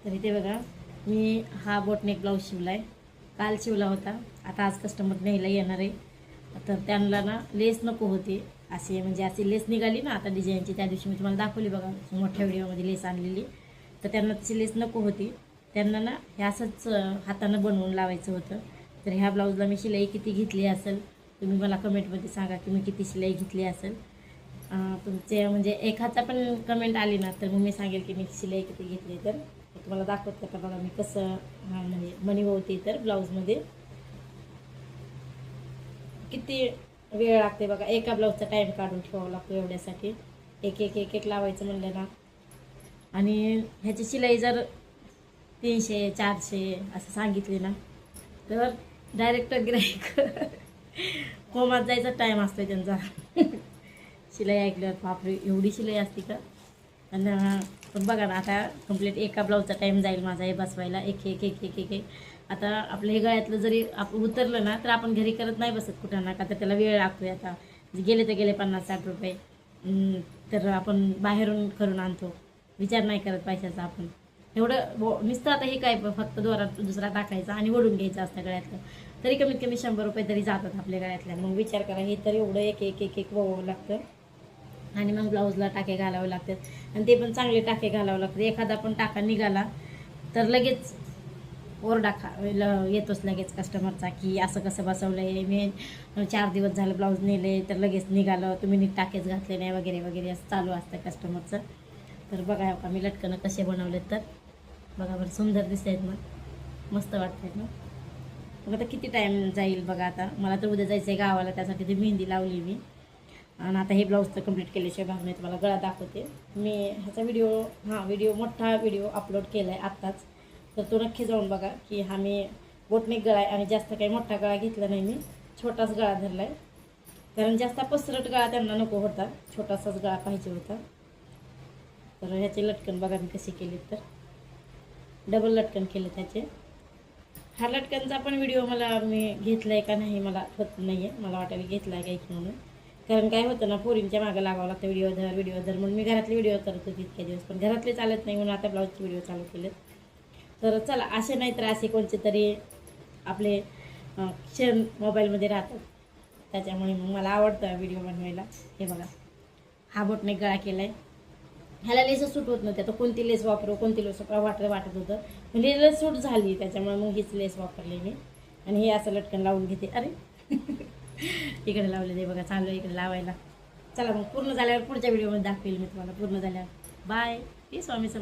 तर इथे बघा मी हा बोटनेक ब्लाऊज शिवला आहे, काल शिवला होता. आता आज कस्टमर न्यायला येणार आहे. तर त्यांना ना लेस नको होती, अशी म्हणजे अशी लेस निघाली ना आता डिझाईनची, त्या दिवशी मी तुम्हाला दाखवली बघा मोठ्या व्हिडिओमध्ये लेस आणलेली. तर त्यांना तशी लेस नको होती, त्यांना ना हे असंच हातानं बनवून लावायचं होतं. तर ह्या ब्लाऊजला मी शिलाई किती घेतली असेल तुम्ही मला कमेंटमध्ये सांगा की मी किती शिलाई घेतली असेल. तुमचे म्हणजे एखादा पण कमेंट आली ना तर मग मी सांगेल की मी शिलाई किती घेतली. तर तुम्हाला दाखवते का बघा मी कसं म्हणजे मणी होते. तर ब्लाऊजमध्ये किती वेळ लागते बघा, एका ब्लाऊजचा टाईम काढून ठेवावा लागतो एवढ्यासाठी. एक एक एक एक लावायचं म्हणलं ना, आणि ह्याची शिलाई जर 300-400 असं सांगितली ना तर डायरेक्ट गिराईक कोमात जायचा टाईम असतो त्यांचा. शिलाई ऐकल्यावर बापरे एवढी शिलाई असते का. आणि पण बघा ना आता कंप्लीट एका ब्लाऊजचा टाईम जाईल माझा हे बसवायला, एक एक एक एक एक एक. आता आपलं हे गळ्यातलं जरी आपण उतरलं ना तर आपण घरी करत नाही बसत कुठं ना का, तर त्याला वेळ लागतो. आता गेले तर गेले 50-60 रुपये, तर आपण बाहेरून करून आणतो, विचार नाही करत पैशाचा आपण. एवढं नुसतं आता हे काय फक्त दोरा दुसरा टाकायचा आणि ओढून घ्यायचं असतं गळ्यातलं, तरी कमीत कमी 100 रुपये तरी जातात आपल्या गळ्यातल्या. मग विचार करा, हे तर एवढं एक एक एक एक वळवावं लागतं. आणि मग ब्लाऊजला टाके घालावे लागतात, आणि ते पण चांगले टाके घालावं लागतात. एखादा पण टाका निघाला तर लगेच ओरडा येतोच लगेच कस्टमरचा की असं कसं बसवलं आहे, मी 4 दिवस झालं ब्लाऊज नेले तर लगेच निघालं, तुम्ही नीट टाकेच घातले नाही वगैरे वगैरे असं चालू असतं कस्टमरचं. तर बघा का मी लटकनं कसे बनवलेत, तर बघा बरं सुंदर दिसत आहेत ना, मस्त वाटत आहेत ना. बघा आता किती टाईम जाईल बघा. आता मला तर उद्या जायचं आहे गावाला, त्यासाठी ती मेहंदी लावली मी. आणि आता हे ब्लाऊज तर कंप्लीट केल्याशिवाय भाग नाही. तुम्हाला गळा दाखवते मी. ह्याचा व्हिडिओ मोठा व्हिडिओ अपलोड केला आहे आत्ताच, तर तो नक्की जाऊन बघा की हा मी बोटनेक गळा आहे. आणि जास्त काही मोठा गळा घेतला नाही मी, छोटाच गळा धरला आहे. कारण जास्त पसरट गळा त्यांना नको होता, छोटासाच गळा पाहिजे होता. तर ह्याचे लटकन बघा मी कसे केले, तर डबल लटकन केले त्याचे. हा लटकनचा पण व्हिडिओ मला मी घेतला आहे का नाही मला होत नाही आहे, मला वाटायला घेतला आहे काही म्हणून. कारण काय होतं ना, पोरींच्या मागं लागावं लागतं, व्हिडिओ धर म्हणून मी घरातले व्हिडिओ करत होते इतके दिवस, पण घरातले चालत नाही म्हणून आता ब्लाऊजचे व्हिडिओ चालू केलेत. तर चला, असे नाही तर असे कोणते तरी आपले क्षण मोबाईलमध्ये राहतात, त्याच्यामुळे मग मला आवडतं व्हिडिओ बनवायला. हे बघा हा बोटनेक गळा केला आहे. ह्याला लेसच सूट होत नव्हते, तर कोणती लेस वापरू कोणती लेस वाटत होतं, म्हणजे लेस सूट झाली त्याच्यामुळे मग हीच लेस वापरली मी. आणि हे असं लटकन लावून घेते. अरे इकडे लावले ते बघा, चालू इकडे लावायला. चला मग पूर्ण झाल्यावर पुढच्या व्हिडिओमध्ये दाखवेल मी तुम्हाला पूर्ण झाल्यावर. बाय. स्वामी समर्थ.